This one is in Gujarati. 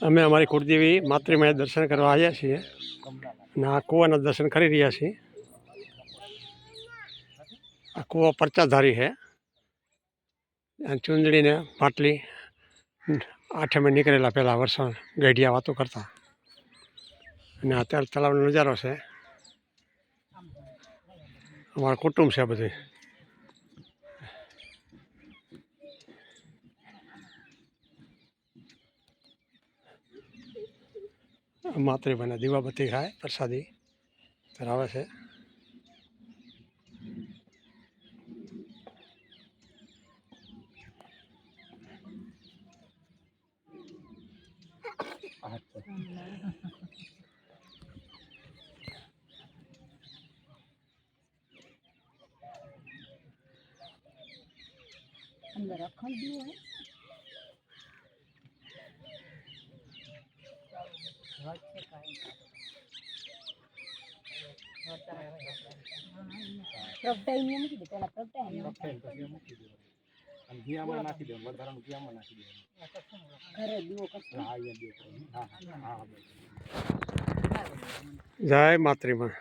અમે અમારી કુળદેવી માતૃમાએ દર્શન કરવા આવ્યા છીએ અને આ કૂવાના દર્શન કરી રહ્યા છીએ। આ કૂવો પરચાધારી છે। ચૂંદડી ને પાટલી આઠમે નીકળેલા પહેલાં વર્ષો ગઢિયા વાતો કરતા અને અત્યારે તળાવનો નજારો છે। અમારું કુટુંબ છે બધું। માતૃભાઈને દીવાબત્તી ખાય પ્રસાદી ધરાવે છે। अंदर अखंड भी है प्रगटाई नहीं मुकी दे पहला प्रगटाई मुकी दे અને ઘીયામાં નાખી દે વધારાનું ઘીયામાં નાખી દે ઘરે દીવો કરતો હા એ દીવો હા હા જય માતૃમા।